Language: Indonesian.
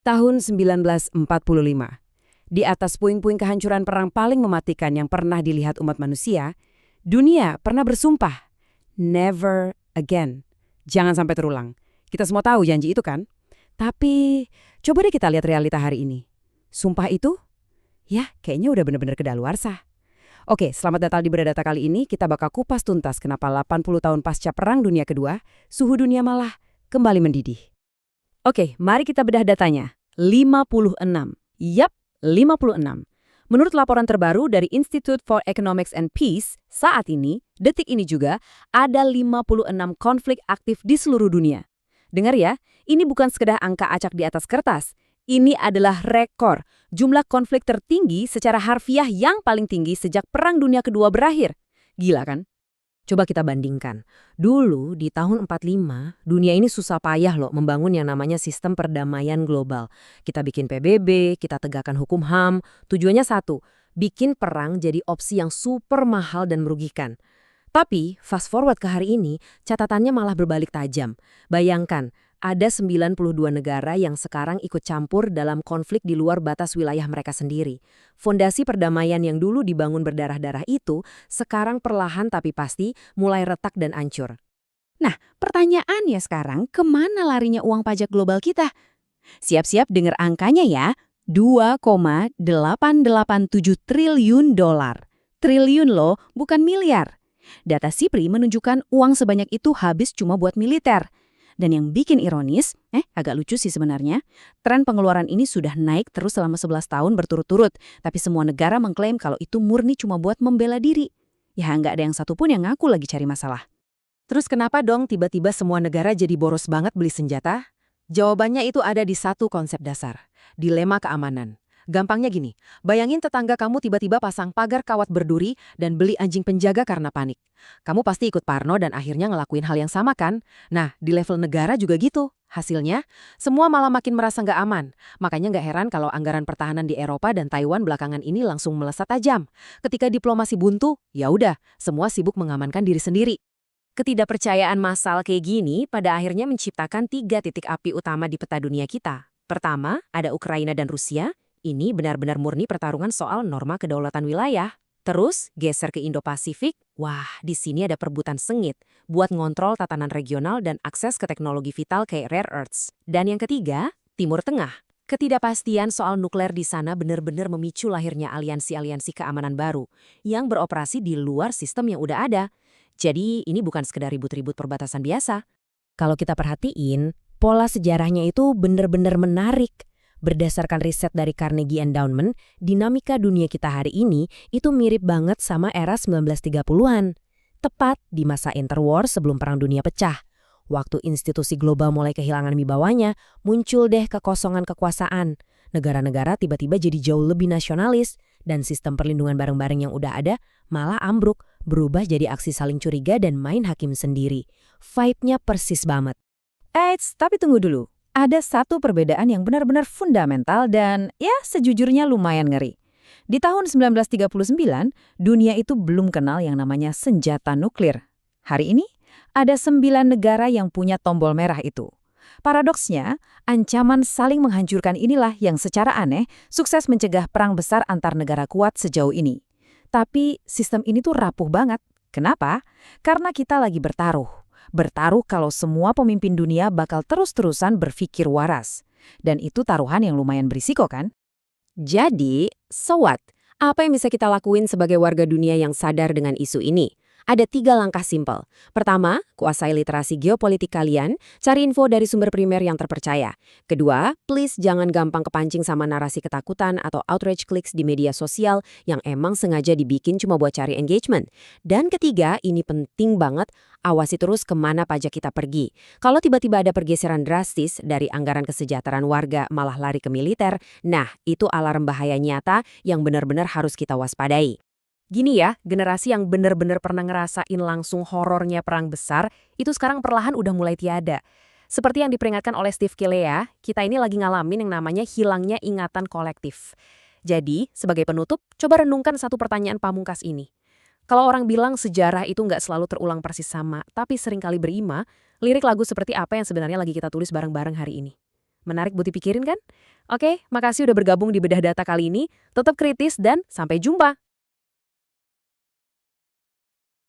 Tahun 1945, di atas puing-puing kehancuran perang paling mematikan yang pernah dilihat umat manusia, dunia pernah bersumpah, never again. Jangan sampai terulang. Kita semua tahu janji itu kan? Tapi, coba deh kita lihat realita hari ini. Sumpah itu? Ya, kayaknya udah bener-bener kedaluarsa. Oke, selamat datang di Beradata kali ini. Kita bakal kupas tuntas kenapa 80 tahun pasca Perang Dunia Kedua, suhu dunia malah kembali mendidih. Oke, mari kita bedah datanya. 56. Yap, 56. Menurut laporan terbaru dari Institute for Economics and Peace, saat ini, detik ini juga, ada 56 konflik aktif di seluruh dunia. Dengar ya, ini bukan sekedar angka acak di atas kertas. Ini adalah rekor, jumlah konflik tertinggi secara harfiah yang paling tinggi sejak Perang Dunia Kedua berakhir. Gila kan? Coba kita bandingkan. Dulu di tahun 45, dunia ini susah payah loh membangun yang namanya sistem perdamaian global. Kita bikin PBB, kita tegakkan hukum HAM. Tujuannya satu, bikin perang jadi opsi yang super mahal dan merugikan. Tapi, fast forward ke hari ini, catatannya malah berbalik tajam. Bayangkan, ada 92 negara yang sekarang ikut campur dalam konflik di luar batas wilayah mereka sendiri. Fondasi perdamaian yang dulu dibangun berdarah-darah itu, sekarang perlahan tapi pasti mulai retak dan hancur. Nah, pertanyaannya sekarang, kemana larinya uang pajak global kita? Siap-siap dengar angkanya ya, 2,887 triliun dolar. Triliun loh, bukan miliar. Data SIPRI menunjukkan uang sebanyak itu habis cuma buat militer. Dan yang bikin ironis, agak lucu sih sebenarnya, tren pengeluaran ini sudah naik terus selama 11 tahun berturut-turut, tapi semua negara mengklaim kalau itu murni cuma buat membela diri. Ya nggak ada yang satupun yang ngaku lagi cari masalah. Terus kenapa dong tiba-tiba semua negara jadi boros banget beli senjata? Jawabannya itu ada di satu konsep dasar, dilema keamanan. Gampangnya gini, bayangin tetangga kamu tiba-tiba pasang pagar kawat berduri dan beli anjing penjaga karena panik. Kamu pasti ikut parno dan akhirnya ngelakuin hal yang sama kan? Nah, di level negara juga gitu. Hasilnya, semua malah makin merasa nggak aman. Makanya nggak heran kalau anggaran pertahanan di Eropa dan Taiwan belakangan ini langsung melesat tajam. Ketika diplomasi buntu, ya udah, semua sibuk mengamankan diri sendiri. Ketidakpercayaan massal kayak gini pada akhirnya menciptakan 3 titik api utama di peta dunia kita. Pertama, ada Ukraina dan Rusia. Ini benar-benar murni pertarungan soal norma kedaulatan wilayah. Terus, geser ke Indo-Pasifik. Wah, di sini ada perebutan sengit buat ngontrol tatanan regional dan akses ke teknologi vital kayak rare earths. Dan yang ketiga, Timur Tengah. Ketidakpastian soal nuklir di sana benar-benar memicu lahirnya aliansi-aliansi keamanan baru yang beroperasi di luar sistem yang udah ada. Jadi, ini bukan sekedar ribut-ribut perbatasan biasa. Kalau kita perhatiin, pola sejarahnya itu benar-benar menarik. Berdasarkan riset dari Carnegie Endowment, dinamika dunia kita hari ini itu mirip banget sama era 1930-an. Tepat di masa interwar sebelum Perang Dunia pecah. Waktu institusi global mulai kehilangan wibawanya, muncul deh kekosongan kekuasaan. Negara-negara tiba-tiba jadi jauh lebih nasionalis, dan sistem perlindungan bareng-bareng yang udah ada malah ambruk, berubah jadi aksi saling curiga dan main hakim sendiri. Vibe-nya persis banget. Eits, tapi tunggu dulu. Ada satu perbedaan yang benar-benar fundamental dan ya sejujurnya lumayan ngeri. Di tahun 1939, dunia itu belum kenal yang namanya senjata nuklir. Hari ini, ada 9 negara yang punya tombol merah itu. Paradoksnya, ancaman saling menghancurkan inilah yang secara aneh sukses mencegah perang besar antar negara kuat sejauh ini. Tapi sistem ini tuh rapuh banget. Kenapa? Karena kita lagi bertaruh. Bertaruh kalau semua pemimpin dunia bakal terus-terusan berpikir waras. Dan itu taruhan yang lumayan berisiko kan? Jadi, so what? Apa yang bisa kita lakuin sebagai warga dunia yang sadar dengan isu ini? Ada 3 langkah simpel. Pertama, kuasai literasi geopolitik kalian, cari info dari sumber primer yang terpercaya. Kedua, please jangan gampang kepancing sama narasi ketakutan atau outrage clicks di media sosial yang emang sengaja dibikin cuma buat cari engagement. Dan ketiga, ini penting banget, awasi terus kemana pajak kita pergi. Kalau tiba-tiba ada pergeseran drastis dari anggaran kesejahteraan warga malah lari ke militer, nah itu alarm bahaya nyata yang benar-benar harus kita waspadai. Gini ya, generasi yang benar-benar pernah ngerasain langsung horornya perang besar, itu sekarang perlahan udah mulai tiada. Seperti yang diperingatkan oleh Steve Killea, kita ini lagi ngalamin yang namanya hilangnya ingatan kolektif. Jadi, sebagai penutup, coba renungkan satu pertanyaan pamungkas ini. Kalau orang bilang sejarah itu nggak selalu terulang persis sama, tapi seringkali berima, lirik lagu seperti apa yang sebenarnya lagi kita tulis bareng-bareng hari ini? Menarik buat dipikirin kan? Oke, makasih udah bergabung di Bedah Data kali ini. Tetap kritis dan sampai jumpa.